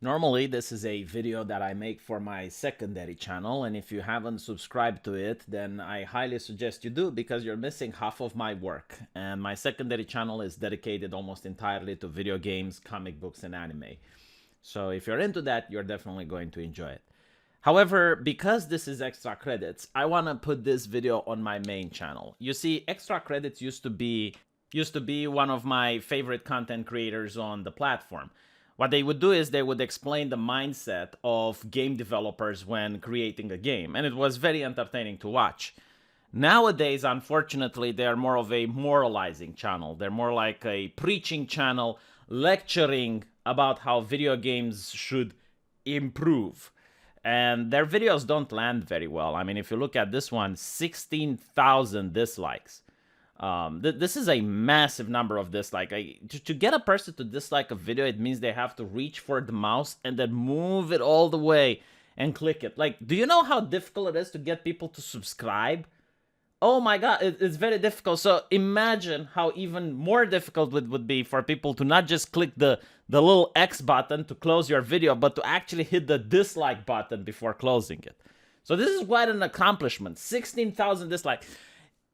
Normally, this is a video that I make for my secondary channel, and if you haven't subscribed to it, then I highly suggest you do because you're missing half of my work. And my secondary channel is dedicated almost entirely to video games, comic books, and anime. So if you're into that, you're definitely going to enjoy it. However, because this is extra credits, I want to put this video on my main channel. You see, extra credits used to be one of my favorite content creators on the platform. What they would do is they would explain the mindset of game developers when creating a game, and it was very entertaining to watch. Nowadays, unfortunately, they're more of a moralizing channel. They're more like a preaching channel, lecturing about how video games should improve. And their videos don't land very well. I mean, if you look at this one, 16,000 dislikes. This is a massive number of dislikes. To get a person to dislike a video, it means they have to reach for the mouse and then move it all the way and click it. Like, do you know how difficult it is to get people to subscribe? Oh my god, it's very difficult. So imagine how even more difficult it would be for people to not just click the little X button to close your video, but to actually hit the dislike button before closing it. So this is quite an accomplishment. 16,000 dislikes.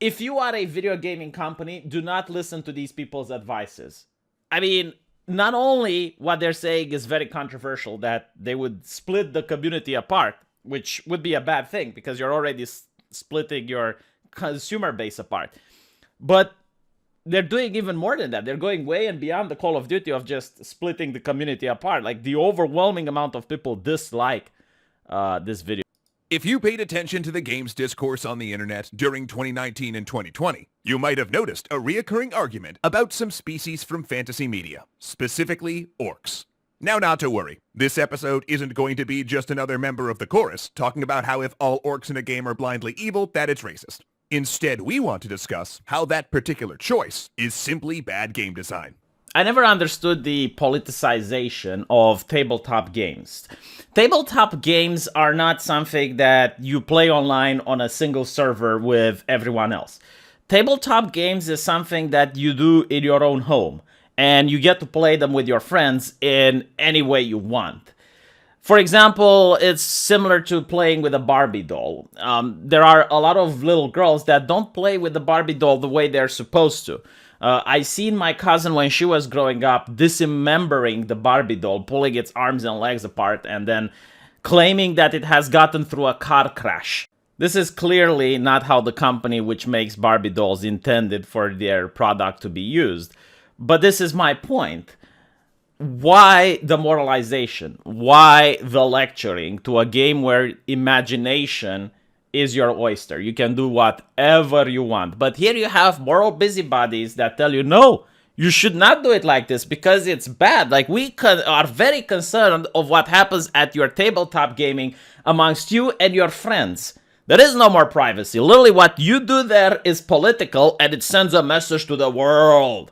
If you are a video gaming company, do not listen to these people's advices. I mean, not only what they're saying is very controversial, that they would split the community apart, which would be a bad thing because you're already splitting your consumer base apart, but they're doing even more than that. They're going way and beyond the Call of Duty of just splitting the community apart. Like, the overwhelming amount of people dislike this video. If you paid attention to the game's discourse on the internet during 2019 and 2020, you might have noticed a reoccurring argument about some species from fantasy media, specifically orcs. Now, not to worry, this episode isn't going to be just another member of the chorus talking about how if all orcs in a game are blindly evil, that it's racist. Instead, we want to discuss how that particular choice is simply bad game design. I never understood the politicization of tabletop games. Tabletop games are not something that you play online on a single server with everyone else. Tabletop games is something that you do in your own home, and you get to play them with your friends in any way you want. For example, it's similar to playing with a Barbie doll. There are a lot of little girls that don't play with the Barbie doll the way they're supposed to. I seen my cousin when she was growing up dismembering the Barbie doll, pulling its arms and legs apart, and then claiming that it has gotten through a car crash. This is clearly not how the company which makes Barbie dolls intended for their product to be used. But this is my point. Why the moralization? Why the lecturing to a game where imagination is your oyster? You can do whatever you want. But here you have moral busybodies that tell you, no, you should not do it like this because it's bad. Like, we are very concerned of what happens at your tabletop gaming amongst you and your friends. There is no more privacy. Literally, what you do there is political, and it sends a message to the world.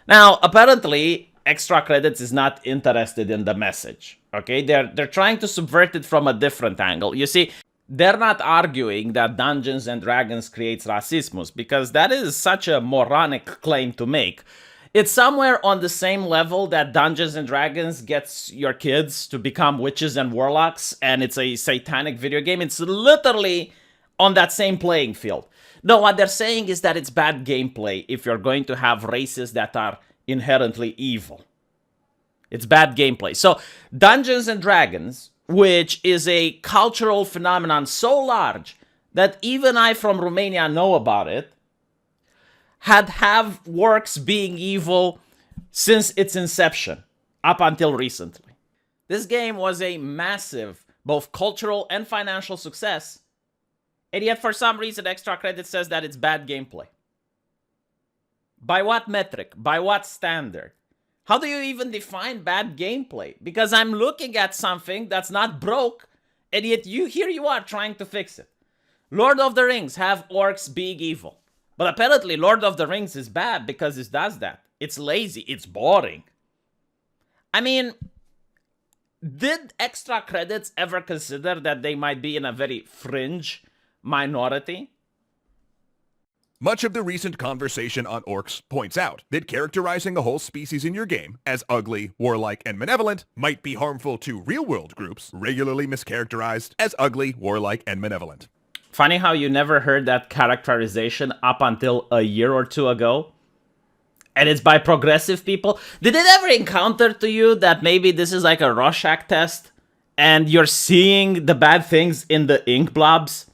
Now, apparently, Extra Credits is not interested in the message. Okay, they're trying to subvert it from a different angle. You see, they're not arguing that Dungeons and Dragons creates racismus, because that is such a moronic claim to make. It's somewhere on the same level that Dungeons and Dragons gets your kids to become witches and warlocks, and it's a satanic video game. It's literally on that same playing field. No, what they're saying is that it's bad gameplay if you're going to have races that are inherently evil. It's bad gameplay. So Dungeons and Dragons, which is a cultural phenomenon so large that even I from Romania know about it, have works being evil since its inception, up until recently. This game was a massive, both cultural and financial success, and yet for some reason Extra Credit says that it's bad gameplay. By what metric? By what standard? How do you even define bad gameplay? Because I'm looking at something that's not broke, and yet here you are trying to fix it. Lord of the Rings have orcs being evil. But apparently Lord of the Rings is bad because it does that. It's lazy. It's boring. I mean, did Extra Credits ever consider that they might be in a very fringe minority? Much of the recent conversation on orcs points out that characterizing a whole species in your game as ugly, warlike, and malevolent might be harmful to real-world groups regularly mischaracterized as ugly, warlike, and malevolent. Funny how you never heard that characterization up until a year or two ago? And it's by progressive people? Did it ever encounter to you that maybe this is like a Rorschach test and you're seeing the bad things in the ink blobs?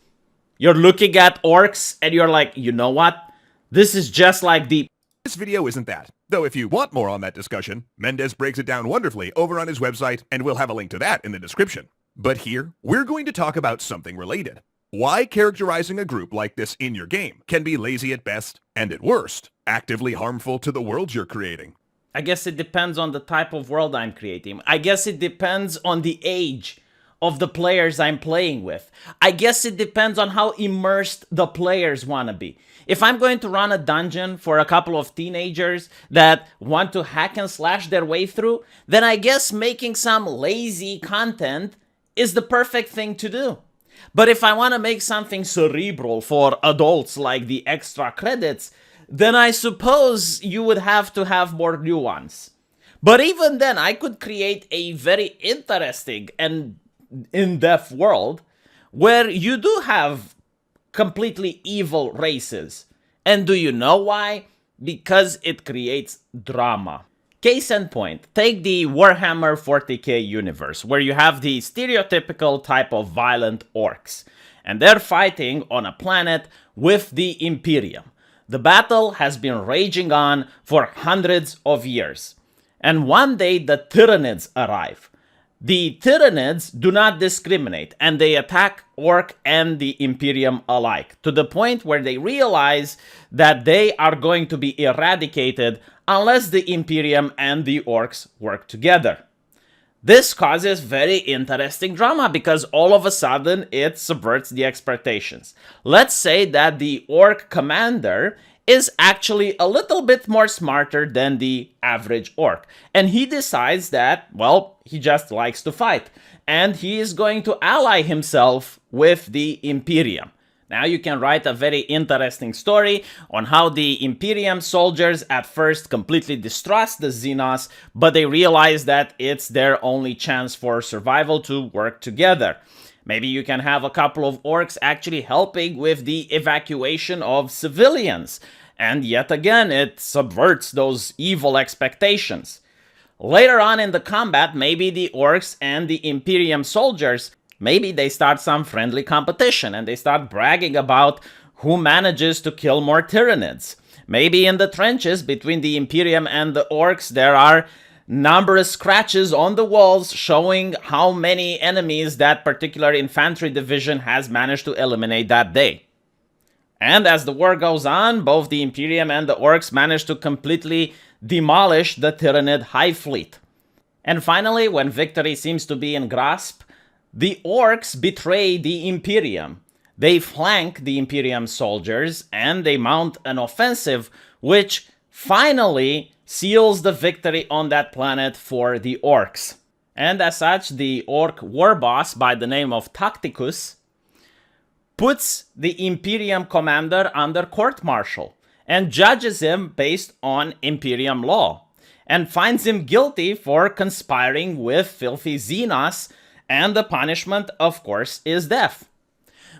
You're looking at orcs and you're like, you know what? This is just like the... This video isn't that. Though if you want more on that discussion, Mendez breaks it down wonderfully over on his website, and we'll have a link to that in the description. But here, we're going to talk about something related. Why characterizing a group like this in your game can be lazy at best, and at worst, actively harmful to the world you're creating. I guess it depends on the type of world I'm creating. I guess it depends on the age of the players I'm playing with. I guess it depends on how immersed the players want to be. If I'm going to run a dungeon for a couple of teenagers that want to hack and slash their way through, then I guess making some lazy content is the perfect thing to do. But if I want to make something cerebral for adults like the extra credits, then I suppose you would have to have more nuance. But even then, I could create a very interesting and in-depth world where you do have completely evil races. And do you know why? Because it creates drama. Case in point, take the Warhammer 40k universe, where you have the stereotypical type of violent orcs, and they're fighting on a planet with the Imperium. The battle has been raging on for hundreds of years, and one day the Tyranids arrive. The Tyranids do not discriminate, and they attack Orc and the Imperium alike, to the point where they realize that they are going to be eradicated unless the Imperium and the Orcs work together. This causes very interesting drama because all of a sudden it subverts the expectations. Let's say that the Orc commander is actually a little bit more smarter than the average orc. And he decides that, well, he just likes to fight. And he is going to ally himself with the Imperium. Now you can write a very interesting story on how the Imperium soldiers at first completely distrust the Xenos, but they realize that it's their only chance for survival to work together. Maybe you can have a couple of orcs actually helping with the evacuation of civilians. And yet again, it subverts those evil expectations. Later on in the combat, maybe the orcs and the Imperium soldiers, maybe they start some friendly competition and they start bragging about who manages to kill more Tyranids. Maybe in the trenches between the Imperium and the orcs, there are numberless scratches on the walls showing how many enemies that particular infantry division has managed to eliminate that day. And as the war goes on, both the Imperium and the orcs manage to completely demolish the Tyranid Hive Fleet. And finally, when victory seems to be in grasp, the orcs betray the Imperium. They flank the Imperium soldiers and they mount an offensive which finally seals the victory on that planet for the orcs. And as such, the orc war boss by the name of Tacticus puts the Imperium commander under court-martial and judges him based on Imperium law and finds him guilty for conspiring with filthy Xenos, and the punishment, of course, is death.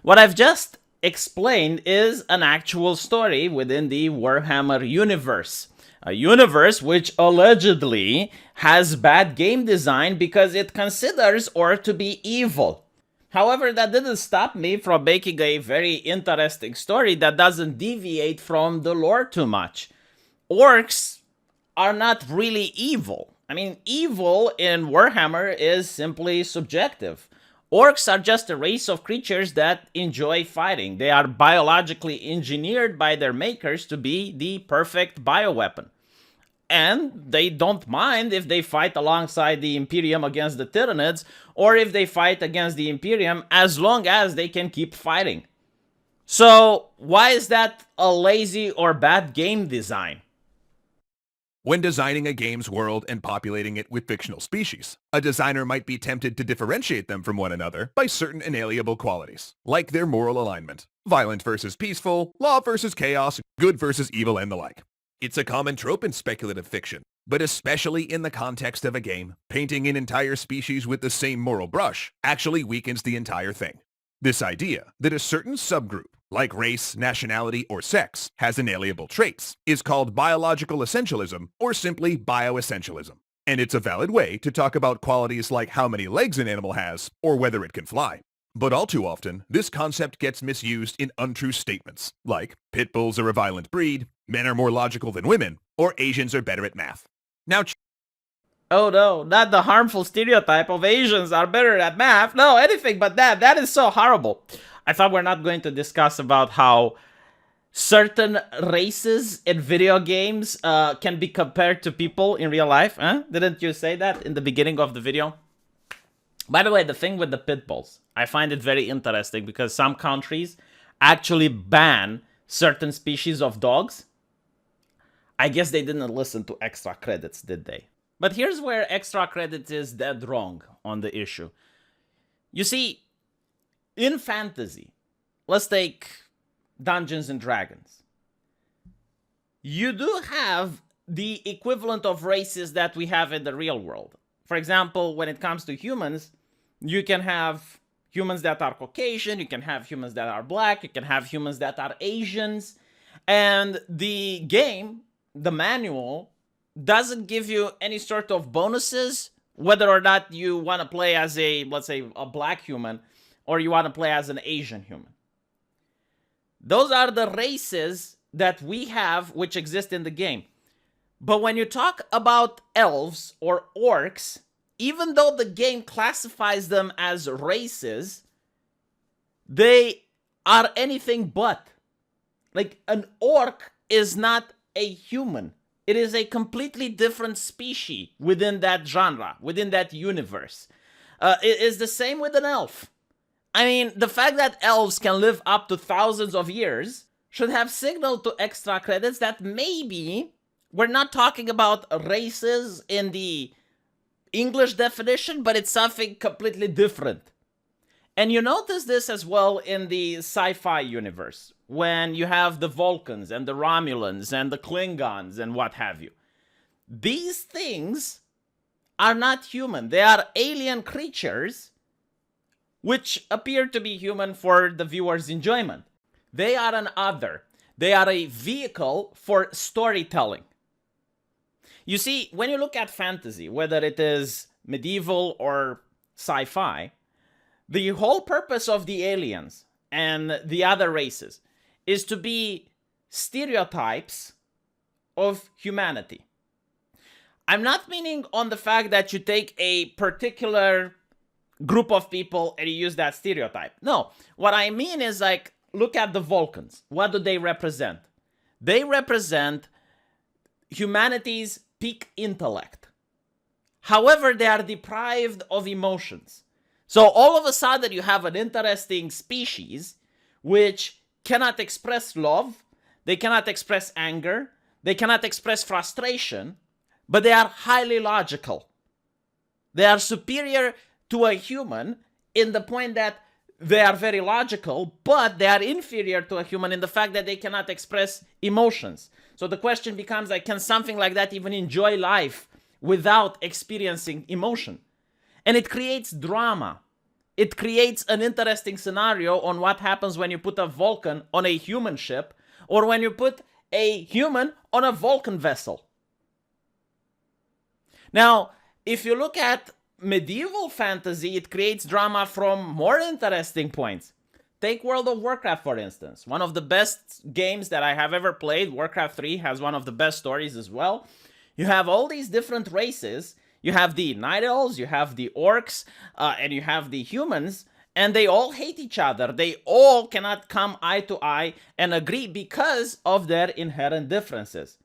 What I've just explained is an actual story within the Warhammer universe. A universe which allegedly has bad game design because it considers orc to be evil. However, that didn't stop me from making a very interesting story that doesn't deviate from the lore too much. Orcs are not really evil. I mean, evil in Warhammer is simply subjective. Orcs are just a race of creatures that enjoy fighting. They are biologically engineered by their makers to be the perfect bioweapon. And they don't mind if they fight alongside the Imperium against the Tyranids, or if they fight against the Imperium, as long as they can keep fighting. So, why is that a lazy or bad game design? When designing a game's world and populating it with fictional species, a designer might be tempted to differentiate them from one another by certain inalienable qualities, like their moral alignment. Violent versus peaceful, law versus chaos, good versus evil, and the like. It's a common trope in speculative fiction, but especially in the context of a game, painting an entire species with the same moral brush actually weakens the entire thing. This idea that a certain subgroup, like race, nationality, or sex, has inalienable traits is called biological essentialism or simply bioessentialism. And it's a valid way to talk about qualities like how many legs an animal has or whether it can fly. But all too often, this concept gets misused in untrue statements, like pit bulls are a violent breed, men are more logical than women, or Asians are better at math. Now, Oh no, not the harmful stereotype of Asians are better at math. No, anything but that. That is so horrible. I thought we're not going to discuss about how certain races in video games can be compared to people in real life. Huh? Didn't you say that in the beginning of the video? By the way, the thing with the pit bulls, I find it very interesting because some countries actually ban certain species of dogs. I guess they didn't listen to extra credits, did they? But here's where extra credits is dead wrong on the issue. You see, in fantasy, let's take Dungeons and Dragons. You do have the equivalent of races that we have in the real world. For example, when it comes to humans, you can have humans that are Caucasian, you can have humans that are black, you can have humans that are Asians. And the game, the manual, doesn't give you any sort of bonuses, whether or not you want to play as a, let's say, a black human, or you want to play as an Asian human. Those are the races that we have which exist in the game. But when you talk about elves or orcs, even though the game classifies them as races, they are anything but. Like, an orc is not a human. It is a completely different species within that genre, within that universe. It is the same with an elf. I mean, the fact that elves can live up to thousands of years should have signaled to extra credits that maybe we're not talking about races in the English definition, but it's something completely different. And you notice this as well in the sci-fi universe, when you have the Vulcans and the Romulans and the Klingons and what have you. These things are not human. They are alien creatures which appear to be human for the viewer's enjoyment. They are an other. They are a vehicle for storytelling. You see, when you look at fantasy, whether it is medieval or sci-fi, the whole purpose of the aliens and the other races is to be stereotypes of humanity. I'm not meaning on the fact that you take a particular group of people and you use that stereotype. No, what I mean is, like, look at the Vulcans. What do they represent? They represent humanity's peak intellect. However, they are deprived of emotions. So all of a sudden you have an interesting species which cannot express love, they cannot express anger, they cannot express frustration, but they are highly logical. They are superior to a human in the point that they are very logical, but they are inferior to a human in the fact that they cannot express emotions. So the question becomes, like, can something like that even enjoy life without experiencing emotion? And it creates drama. It creates an interesting scenario on what happens when you put a Vulcan on a human ship, or when you put a human on a Vulcan vessel. Now, if you look at medieval fantasy, it creates drama from more interesting points. Take World of Warcraft, for instance. One of the best games that I have ever played. Warcraft 3 has one of the best stories as well. You have all these different races. You have the Night Elves, you have the Orcs, and you have the humans, and they all hate each other. They all cannot come eye to eye and agree because of their inherent differences.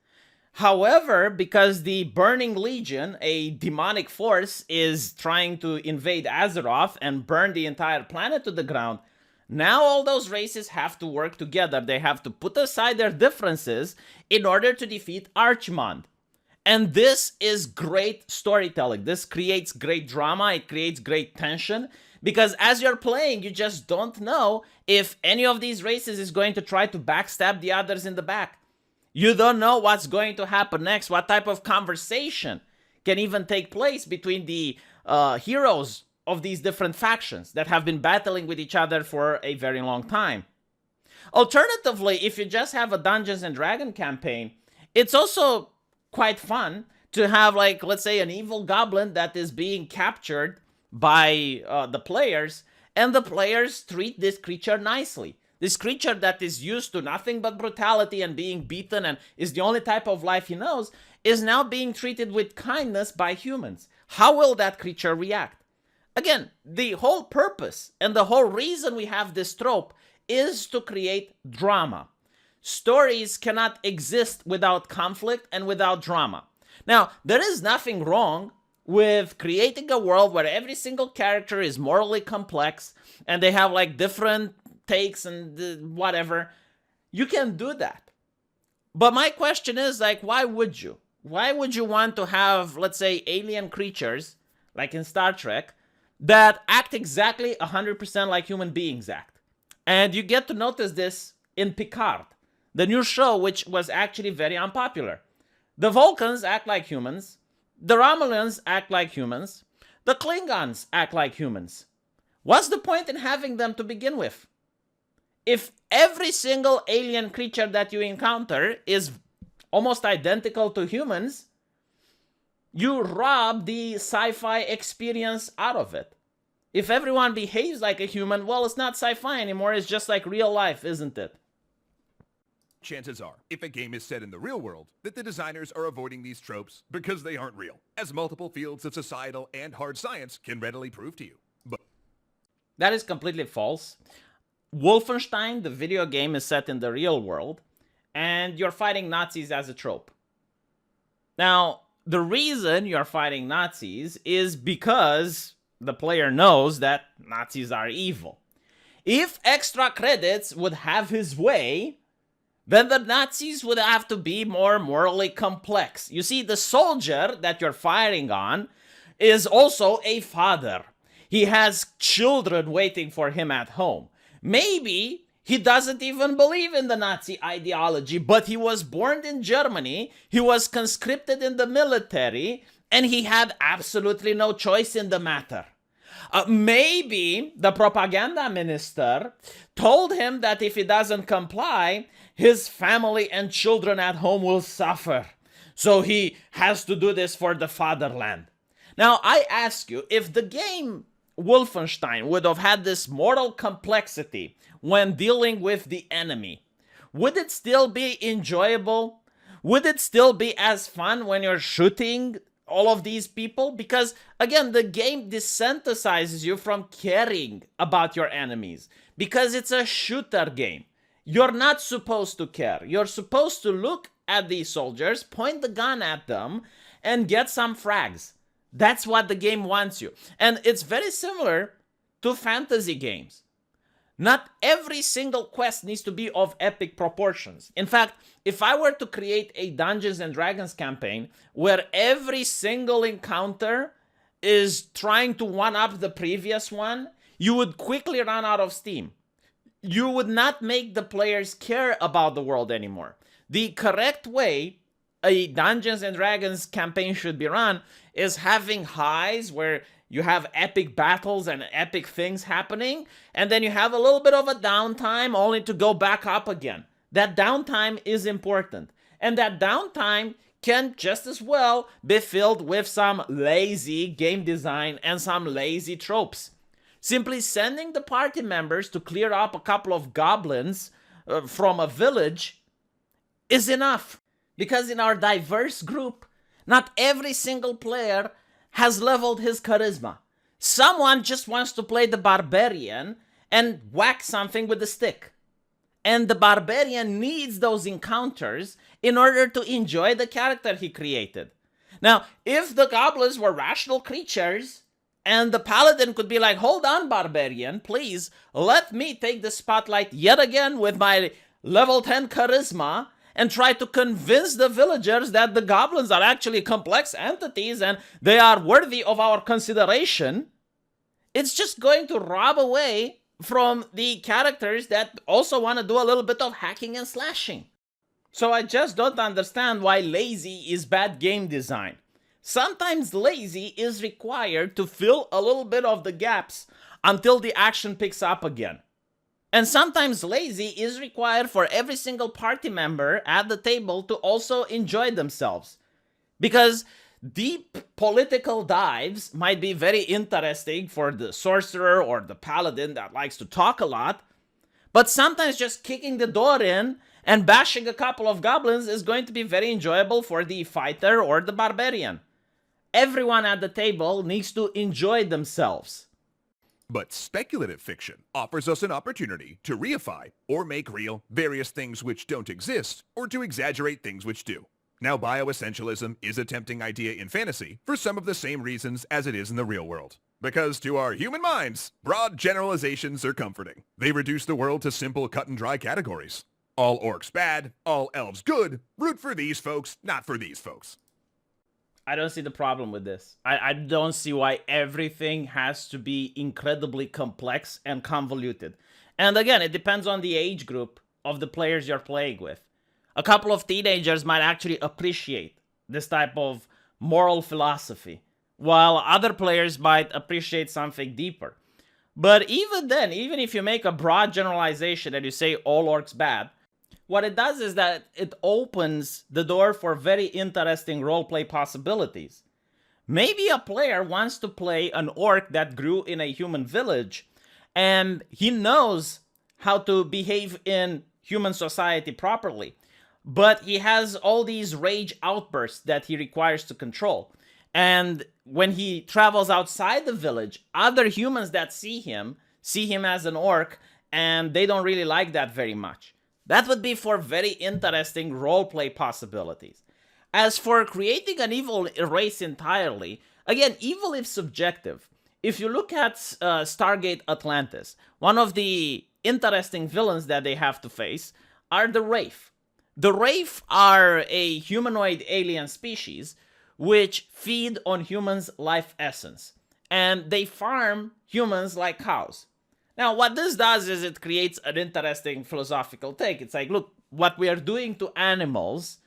However, because the Burning Legion, a demonic force, is trying to invade Azeroth and burn the entire planet to the ground, now all those races have to work together. They have to put aside their differences in order to defeat Archmond. And this is great storytelling. This creates great drama. It creates great tension. Because as you're playing, you just don't know if any of these races is going to try to backstab the others in the back. You don't know what's going to happen next, what type of conversation can even take place between the heroes of these different factions that have been battling with each other for a very long time. Alternatively, if you just have a Dungeons and Dragons campaign, it's also quite fun to have, like, let's say, an evil goblin that is being captured by the players, and the players treat this creature nicely. This creature that is used to nothing but brutality and being beaten and is the only type of life he knows is now being treated with kindness by humans. How will that creature react? Again, the whole purpose and the whole reason we have this trope is to create drama. Stories cannot exist without conflict and without drama. Now, there is nothing wrong with creating a world where every single character is morally complex and they have like different takes and whatever. You can do that. But my question is, like, why would you? Why would you want to have, let's say, alien creatures, like in Star Trek, that act exactly 100% like human beings act? And you get to notice this in Picard, the new show, which was actually very unpopular. The Vulcans act like humans. The Romulans act like humans. The Klingons act like humans. What's the point in having them to begin with? If every single alien creature that you encounter is almost identical to humans, you rob the sci-fi experience out of it. If everyone behaves like a human, well, it's not sci-fi anymore, it's just like real life, isn't it? Chances are, if a game is set in the real world, that the designers are avoiding these tropes because they aren't real, as multiple fields of societal and hard science can readily prove to you. But that is completely false. Wolfenstein, the video game, is set in the real world, and you're fighting Nazis as a trope. Now, the reason you're fighting Nazis is because the player knows that Nazis are evil. If Extra Credits would have his way, then the Nazis would have to be more morally complex. You see, the soldier that you're firing on is also a father. He has children waiting for him at home. Maybe he doesn't even believe in the Nazi ideology, but he was born in Germany, he was conscripted in the military, and he had absolutely no choice in the matter. Maybe the propaganda minister told him that if he doesn't comply, his family and children at home will suffer. So he has to do this for the fatherland. Now, I ask you, if the game Wolfenstein would have had this moral complexity when dealing with the enemy, would it still be enjoyable? Would it still be as fun when you're shooting all of these people? Because, again, the game desensitizes you from caring about your enemies because it's a shooter game. You're not supposed to care. You're supposed to look at these soldiers, point the gun at them, and get some frags. That's what the game wants you. And it's very similar to fantasy games. Not every single quest needs to be of epic proportions. In fact, if I were to create a Dungeons and Dragons campaign where every single encounter is trying to one-up the previous one, you would quickly run out of steam. You would not make the players care about the world anymore. The correct way a Dungeons and Dragons campaign should be run is having highs where you have epic battles and epic things happening, and then you have a little bit of a downtime only to go back up again. That downtime is important. And that downtime can just as well be filled with some lazy game design and some lazy tropes. Simply sending the party members to clear up a couple of goblins from a village is enough. Because in our diverse group, not every single player has leveled his charisma. Someone just wants to play the barbarian and whack something with a stick. And the barbarian needs those encounters in order to enjoy the character he created. Now, if the goblins were rational creatures, and the paladin could be like, hold on, barbarian, please, let me take the spotlight yet again with my level 10 charisma, and try to convince the villagers that the goblins are actually complex entities and they are worthy of our consideration. it's just going to rob away from the characters that also want to do a little bit of hacking and slashing. So I just don't understand why lazy is bad game design. Sometimes lazy is required to fill a little bit of the gaps until the action picks up again. And sometimes lazy is required for every single party member at the table to also enjoy themselves. Because deep political dives might be very interesting for the sorcerer or the paladin that likes to talk a lot, but sometimes just kicking the door in and bashing a couple of goblins is going to be very enjoyable for the fighter or the barbarian. Everyone at the table needs to enjoy themselves. But speculative fiction offers us an opportunity to reify or make real various things which don't exist or to exaggerate things which do. Now, bioessentialism is a tempting idea in fantasy for some of the same reasons as it is in the real world. Because to our human minds, broad generalizations are comforting. They reduce the world to simple cut and dry categories. All orcs bad, all elves good, root for these folks, not for these folks. I don't see the problem with this. I don't see why everything has to be incredibly complex and convoluted. And again, it depends on the age group of the players you're playing with. A couple of teenagers might actually appreciate this type of moral philosophy, while other players might appreciate something deeper. But even then, even if you make a broad generalization and you say all orcs bad, what it does is that it opens the door for very interesting roleplay possibilities. Maybe a player wants to play an orc that grew in a human village, and he knows how to behave in human society properly, but he has all these rage outbursts that he requires to control. And when he travels outside the village, other humans that see him as an orc, and they don't really like that very much. That would be for very interesting roleplay possibilities. As for creating an evil race entirely, again, evil is subjective. If you look at Stargate Atlantis, one of the interesting villains that they have to face are the Wraith. The Wraith are a humanoid alien species which feed on humans' life essence, and they farm humans like cows. Now, what this does is it creates an interesting philosophical take. It's like, look, what we are doing to animals,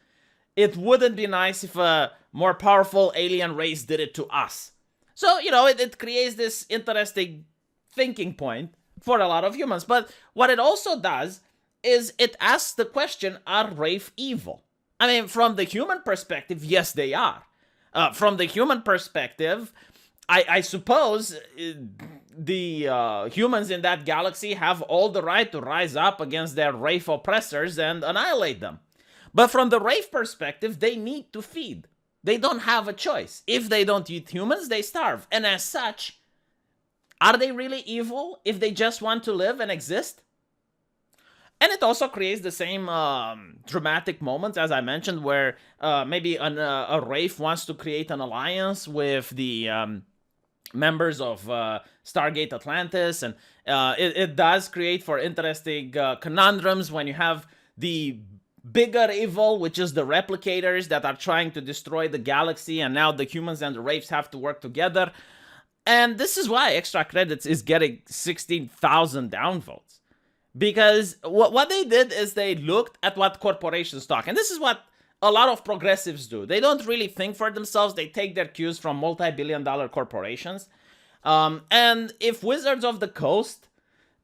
it wouldn't be nice if a more powerful alien race did it to us. So, it creates this interesting thinking point for a lot of humans. But what it also does is it asks the question, are Wraith evil? I mean, from the human perspective, yes, they are. From the human perspective, I suppose the humans in that galaxy have all the right to rise up against their Wraith oppressors and annihilate them. But from the Wraith perspective, they need to feed. They don't have a choice. If they don't eat humans, they starve. And as such, are they really evil if they just want to live and exist? And it also creates the same dramatic moments, as I mentioned, where maybe a Wraith wants to create an alliance with the members of Stargate Atlantis, and it does create for interesting conundrums when you have the bigger evil, which is the replicators that are trying to destroy the galaxy, and now the humans and the Wraiths have to work together. And this is why Extra Credits is getting 16,000 downvotes. Because what they did is they looked at what corporations talk. And this is what a lot of progressives do. They don't really think for themselves. They take their cues from multi-billion-dollar corporations. And if Wizards of the Coast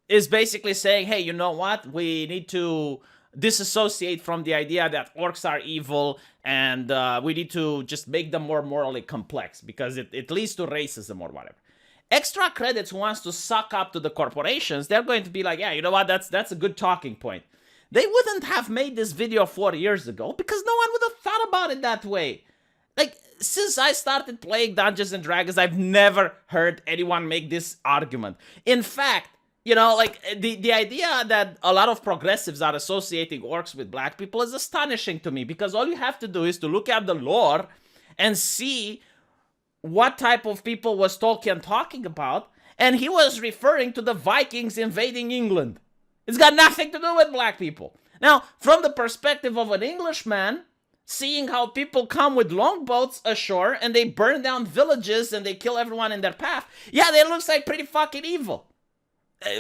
is basically saying, hey, you know what? We need to disassociate from the idea that orcs are evil, and we need to just make them more morally complex because it leads to racism or whatever. Extra Credits, who wants to suck up to the corporations, they're going to be like, yeah, you know what, that's a good talking point. They wouldn't have made this video 4 years ago because no one would have thought about it that way. Like, since I started playing Dungeons and Dragons, I've never heard anyone make this argument. In fact, the idea that a lot of progressives are associating orcs with black people is astonishing to me, because all you have to do is to look at the lore and see what type of people was Tolkien talking about, and he was referring to the Vikings invading England. It's got nothing to do with black people. Now, from the perspective of an Englishman, seeing how people come with longboats ashore and they burn down villages and they kill everyone in their path. Yeah, that looks like pretty fucking evil.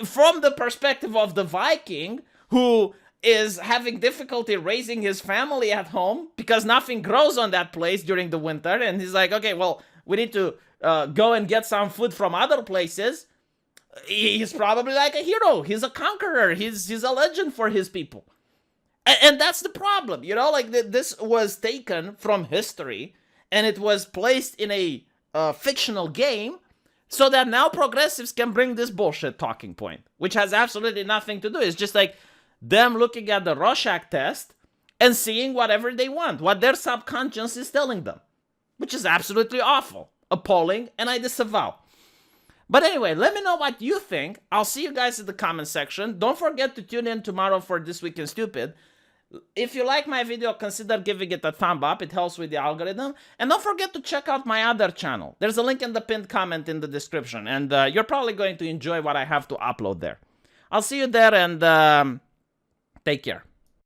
From the perspective of the Viking, who is having difficulty raising his family at home because nothing grows on that place during the winter, and he's like, okay, well, we need to go and get some food from other places. He's probably like a hero. He's a conqueror. He's a legend for his people. And that's the problem, you know, like this was taken from history and it was placed in a fictional game so that now progressives can bring this bullshit talking point, which has absolutely nothing to do. It's just like them looking at the Rorschach test and seeing whatever they want, what their subconscious is telling them, which is absolutely awful, appalling, and I disavow. But anyway, let me know what you think. I'll see you guys in the comment section. Don't forget to tune in tomorrow for This Week in Stupid. If you like my video, consider giving it a thumb up. It helps with the algorithm. And don't forget to check out my other channel. There's a link in the pinned comment in the description. And you're probably going to enjoy what I have to upload there. I'll see you there and take care.